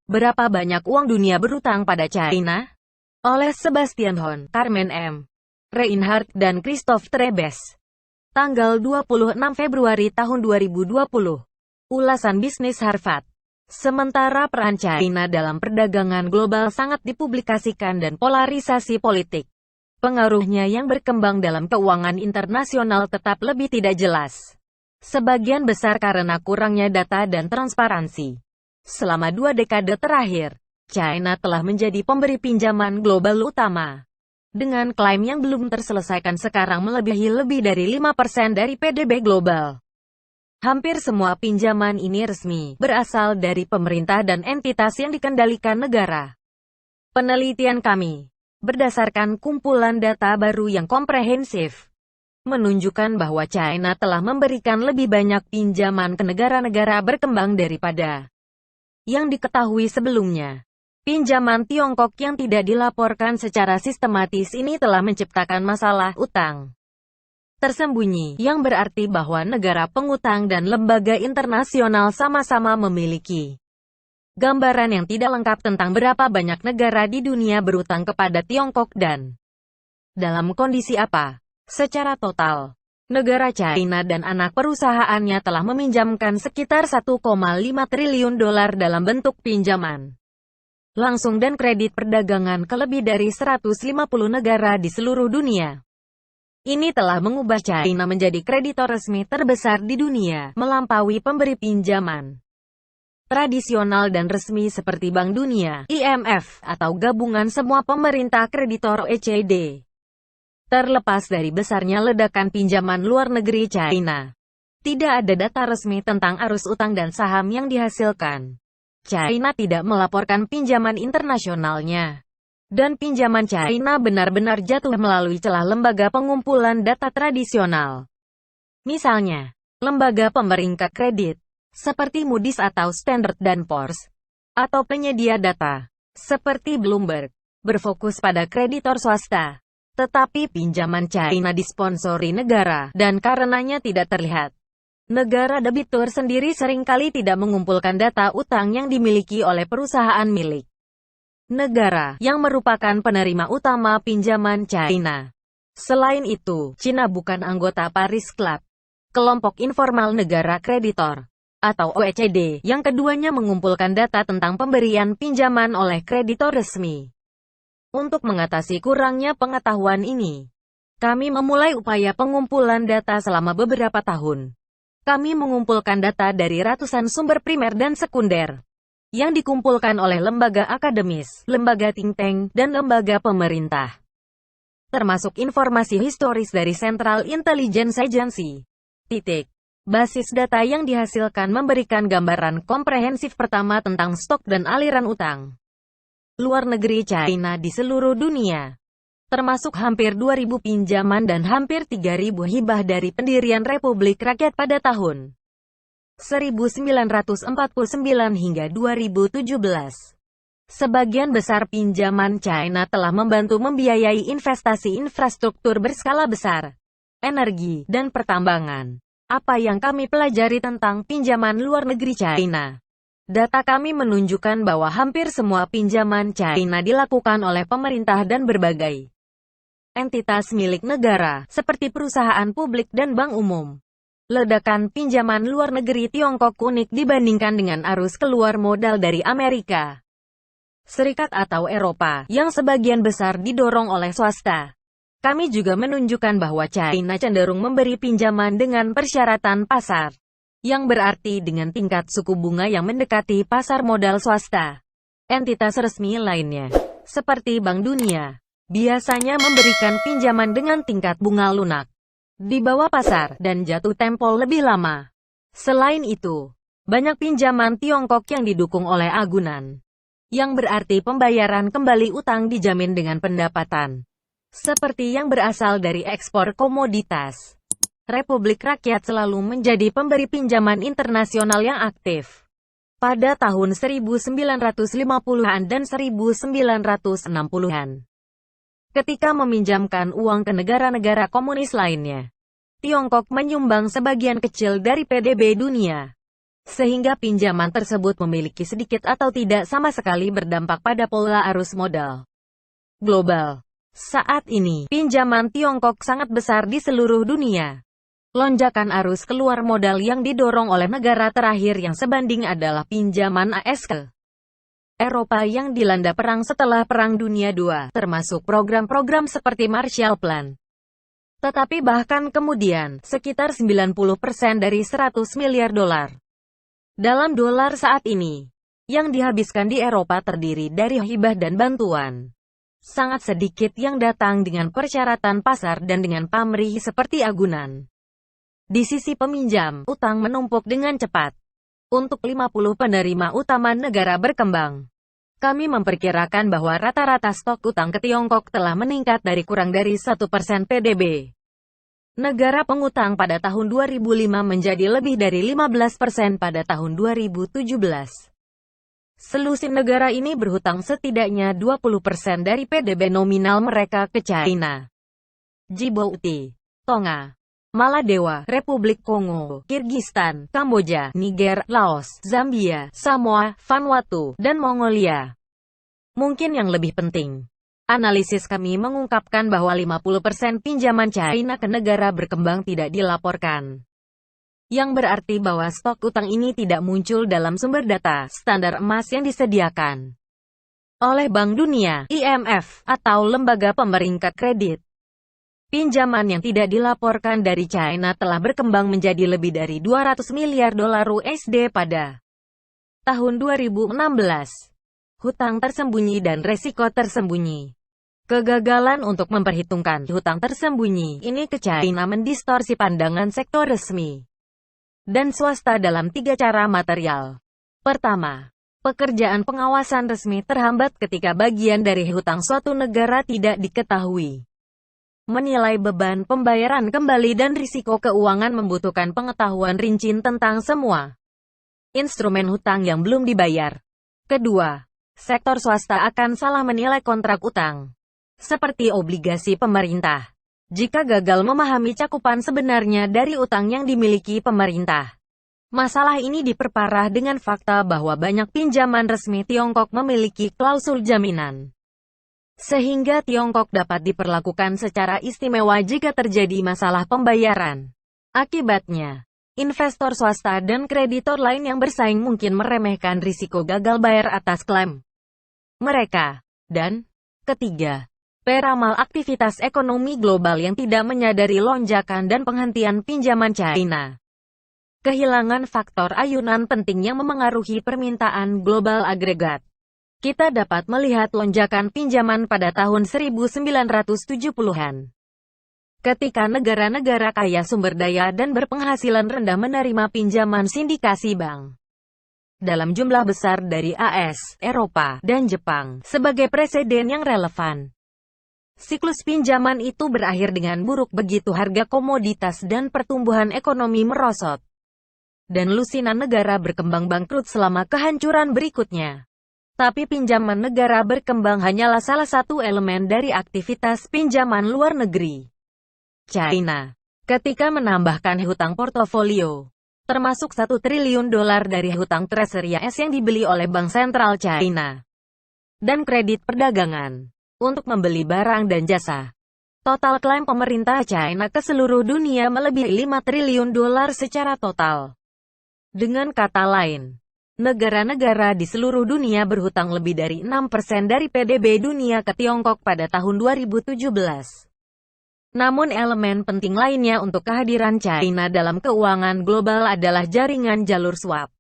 Berapa banyak uang dunia berutang pada China? Oleh Sebastian Hon, Carmen M. Reinhardt, dan Christoph Trebes. Tanggal 26 Februari tahun 2020. Ulasan bisnis Harvard. Sementara peran China dalam perdagangan global sangat dipublikasikan dan polarisasi politik, pengaruhnya yang berkembang dalam keuangan internasional tetap lebih tidak jelas. Sebagian besar karena kurangnya data dan transparansi. Selama 2 dekade terakhir, China telah menjadi pemberi pinjaman global utama. Dengan klaim yang belum terselesaikan sekarang melebihi lebih dari 5% dari PDB global. Hampir semua pinjaman ini resmi, berasal dari pemerintah dan entitas yang dikendalikan negara. Penelitian kami, berdasarkan kumpulan data baru yang komprehensif, menunjukkan bahwa China telah memberikan lebih banyak pinjaman ke negara-negara berkembang daripada yang diketahui sebelumnya. Pinjaman Tiongkok yang tidak dilaporkan secara sistematis ini telah menciptakan masalah utang tersembunyi, yang berarti bahwa negara pengutang dan lembaga internasional sama-sama memiliki gambaran yang tidak lengkap tentang berapa banyak negara di dunia berutang kepada Tiongkok dan dalam kondisi apa. Secara total, negara China dan anak perusahaannya telah meminjamkan sekitar 1,5 triliun dolar dalam bentuk pinjaman langsung dan kredit perdagangan ke lebih dari 150 negara di seluruh dunia. Ini telah mengubah China menjadi kreditor resmi terbesar di dunia, melampaui pemberi pinjaman tradisional dan resmi seperti Bank Dunia, IMF, atau gabungan semua pemerintah kreditor OECD. Terlepas dari besarnya ledakan pinjaman luar negeri China, tidak ada data resmi tentang arus utang dan saham yang dihasilkan. China tidak melaporkan pinjaman internasionalnya, dan pinjaman China benar-benar jatuh melalui celah lembaga pengumpulan data tradisional. Misalnya, lembaga pemeringkat kredit, seperti Moody's atau Standard & Poor's, atau penyedia data, seperti Bloomberg, berfokus pada kreditor swasta. Tetapi pinjaman China disponsori negara, dan karenanya tidak terlihat. Negara debitur sendiri seringkali tidak mengumpulkan data utang yang dimiliki oleh perusahaan milik negara, yang merupakan penerima utama pinjaman China. Selain itu, China bukan anggota Paris Club, kelompok informal negara kreditor, atau OECD, yang keduanya mengumpulkan data tentang pemberian pinjaman oleh kreditor resmi. Untuk mengatasi kurangnya pengetahuan ini, kami memulai upaya pengumpulan data selama beberapa tahun. Kami mengumpulkan data dari ratusan sumber primer dan sekunder, yang dikumpulkan oleh lembaga akademis, lembaga think tank, dan lembaga pemerintah. Termasuk informasi historis dari Central Intelligence Agency. Basis data yang dihasilkan memberikan gambaran komprehensif pertama tentang stok dan aliran utang luar negeri China di seluruh dunia, termasuk hampir 2.000 pinjaman dan hampir 3.000 hibah dari pendirian Republik Rakyat pada tahun 1949 hingga 2017. Sebagian besar pinjaman China telah membantu membiayai investasi infrastruktur berskala besar, energi, dan pertambangan. Apa yang kami pelajari tentang pinjaman luar negeri China? Data kami menunjukkan bahwa hampir semua pinjaman China dilakukan oleh pemerintah dan berbagai entitas milik negara, seperti perusahaan publik dan bank umum. Ledakan pinjaman luar negeri Tiongkok unik dibandingkan dengan arus keluar modal dari Amerika Serikat atau Eropa, yang sebagian besar didorong oleh swasta. Kami juga menunjukkan bahwa China cenderung memberi pinjaman dengan persyaratan pasar, yang berarti dengan tingkat suku bunga yang mendekati pasar modal swasta. Entitas resmi lainnya, seperti Bank Dunia, biasanya memberikan pinjaman dengan tingkat bunga lunak di bawah pasar, dan jatuh tempo lebih lama. Selain itu, banyak pinjaman Tiongkok yang didukung oleh agunan, yang berarti pembayaran kembali utang dijamin dengan pendapatan, seperti yang berasal dari ekspor komoditas. Republik Rakyat selalu menjadi pemberi pinjaman internasional yang aktif. Pada tahun 1950-an dan 1960-an, ketika meminjamkan uang ke negara-negara komunis lainnya, Tiongkok menyumbang sebagian kecil dari PDB dunia. sehingga pinjaman tersebut memiliki sedikit atau tidak sama sekali berdampak pada pola arus modal global. Saat ini, pinjaman Tiongkok sangat besar di seluruh dunia. Lonjakan arus keluar modal yang didorong oleh negara terakhir yang sebanding adalah pinjaman AS ke Eropa yang dilanda perang setelah Perang Dunia II, termasuk program-program seperti Marshall Plan. Tetapi bahkan kemudian, sekitar 90% dari 100 miliar dolar dalam dolar saat ini, yang dihabiskan di Eropa terdiri dari hibah dan bantuan. Sangat sedikit yang datang dengan persyaratan pasar dan dengan pamrih seperti agunan. Di sisi peminjam, utang menumpuk dengan cepat. Untuk 50 penerima utama negara berkembang, kami memperkirakan bahwa rata-rata stok utang ke Tiongkok telah meningkat dari kurang dari 1% PDB. Negara pengutang pada tahun 2005 menjadi lebih dari 15% pada tahun 2017. Selusin negara ini berhutang setidaknya 20% dari PDB nominal mereka ke China. Djibouti, Tonga, Maladewa, Republik Kongo, Kirgistan, Kamboja, Niger, Laos, Zambia, Samoa, Vanuatu, dan Mongolia. Mungkin yang lebih penting, analisis kami mengungkapkan bahwa 50% pinjaman China ke negara berkembang tidak dilaporkan. Yang berarti bahwa stok utang ini tidak muncul dalam sumber data standar emas yang disediakan oleh Bank Dunia, IMF, atau lembaga pemeringkat kredit. Pinjaman yang tidak dilaporkan dari China telah berkembang menjadi lebih dari 200 miliar dolar USD pada tahun 2016. Hutang tersembunyi dan resiko tersembunyi. Kegagalan untuk memperhitungkan hutang tersembunyi ini ke China mendistorsi pandangan sektor resmi dan swasta dalam 3 cara material. Pertama, pekerjaan pengawasan resmi terhambat ketika bagian dari hutang suatu negara tidak diketahui. Menilai beban pembayaran kembali dan risiko keuangan membutuhkan pengetahuan rinci tentang semua instrumen hutang yang belum dibayar. Kedua, sektor swasta akan salah menilai kontrak utang, seperti obligasi pemerintah, jika gagal memahami cakupan sebenarnya dari utang yang dimiliki pemerintah. Masalah ini diperparah dengan fakta bahwa banyak pinjaman resmi Tiongkok memiliki klausul jaminan, sehingga Tiongkok dapat diperlakukan secara istimewa jika terjadi masalah pembayaran. Akibatnya, investor swasta dan kreditor lain yang bersaing mungkin meremehkan risiko gagal bayar atas klaim mereka. Dan ketiga, peramal aktivitas ekonomi global yang tidak menyadari lonjakan dan penghentian pinjaman China. Kehilangan faktor ayunan penting yang memengaruhi permintaan global agregat. Kita dapat melihat lonjakan pinjaman pada tahun 1970-an. Ketika negara-negara kaya sumber daya dan berpenghasilan rendah menerima pinjaman sindikasi bank dalam jumlah besar dari AS, Eropa, dan Jepang, sebagai preseden yang relevan. Siklus pinjaman itu berakhir dengan buruk begitu harga komoditas dan pertumbuhan ekonomi merosot. Dan lusinan negara berkembang bangkrut selama kehancuran berikutnya. Tapi pinjaman negara berkembang hanyalah salah satu elemen dari aktivitas pinjaman luar negeri. China, ketika menambahkan hutang portofolio, termasuk 1 triliun dolar dari hutang Treasury AS yang dibeli oleh Bank Sentral China, dan kredit perdagangan untuk membeli barang dan jasa. Total klaim pemerintah China ke seluruh dunia melebihi 5 triliun dolar secara total. Dengan kata lain, negara-negara di seluruh dunia berhutang lebih dari 6% dari PDB dunia ke Tiongkok pada tahun 2017. Namun elemen penting lainnya untuk kehadiran China dalam keuangan global adalah jaringan jalur swap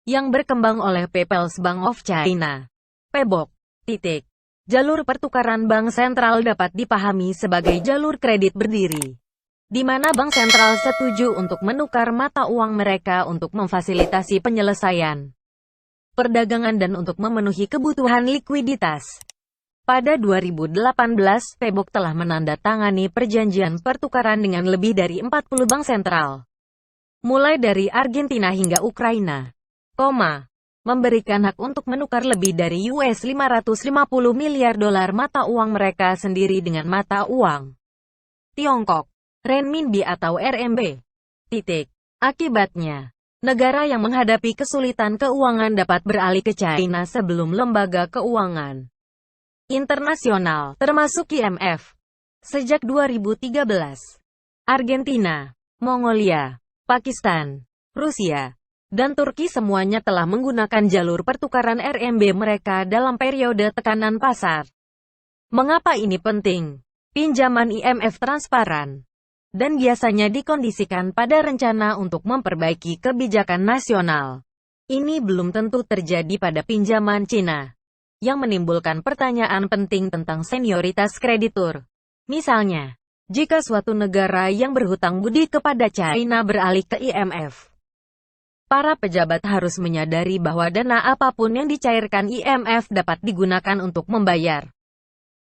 yang berkembang oleh People's Bank of China, PBOC. Jalur pertukaran bank sentral dapat dipahami sebagai jalur kredit berdiri, di mana bank sentral setuju untuk menukar mata uang mereka untuk memfasilitasi penyelesaian perdagangan dan untuk memenuhi kebutuhan likuiditas. Pada 2018, PBOC telah menandatangani perjanjian pertukaran dengan lebih dari 40 bank sentral, mulai dari Argentina hingga Ukraina, memberikan hak untuk menukar lebih dari $550 miliar mata uang mereka sendiri dengan mata uang Tiongkok, renminbi atau RMB. Akibatnya, Negara yang menghadapi kesulitan keuangan dapat beralih ke China sebelum lembaga keuangan internasional, termasuk IMF. Sejak 2013, Argentina, Mongolia, Pakistan, Rusia, dan Turki semuanya telah menggunakan jalur pertukaran RMB mereka dalam periode tekanan pasar. Mengapa ini penting? Pinjaman IMF transparan dan biasanya dikondisikan pada rencana untuk memperbaiki kebijakan nasional. Ini belum tentu terjadi pada pinjaman Cina, yang menimbulkan pertanyaan penting tentang senioritas kreditur. Misalnya, jika suatu negara yang berhutang budi kepada China beralih ke IMF, para pejabat harus menyadari bahwa dana apapun yang dicairkan IMF dapat digunakan untuk membayar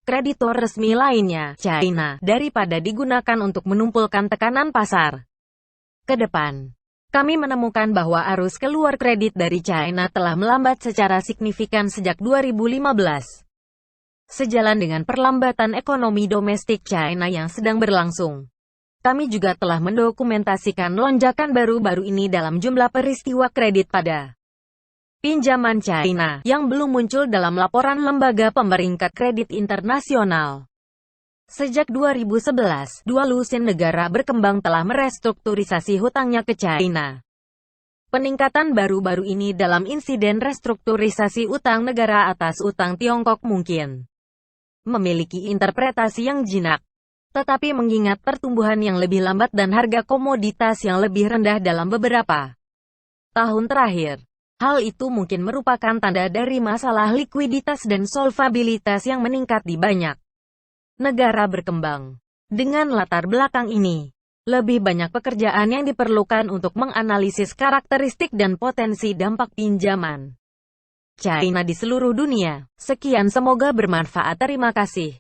kreditor resmi lainnya, China, daripada digunakan untuk menumpulkan tekanan pasar. Ke depan, kami menemukan bahwa arus keluar kredit dari China telah melambat secara signifikan sejak 2015. Sejalan dengan perlambatan ekonomi domestik China yang sedang berlangsung, kami juga telah mendokumentasikan lonjakan baru-baru ini dalam jumlah peristiwa kredit pada pinjaman China, yang belum muncul dalam laporan Lembaga Pemeringkat Kredit Internasional. Sejak 2011, dua lusin negara berkembang telah merestrukturisasi hutangnya ke China. Peningkatan baru-baru ini dalam insiden restrukturisasi utang negara atas utang Tiongkok mungkin memiliki interpretasi yang jinak. Tetapi mengingat pertumbuhan yang lebih lambat dan harga komoditas yang lebih rendah dalam beberapa tahun terakhir, hal itu mungkin merupakan tanda dari masalah likuiditas dan solvabilitas yang meningkat di banyak negara berkembang. Dengan latar belakang ini, lebih banyak pekerjaan yang diperlukan untuk menganalisis karakteristik dan potensi dampak pinjaman China di seluruh dunia. Sekian, semoga bermanfaat. Terima kasih.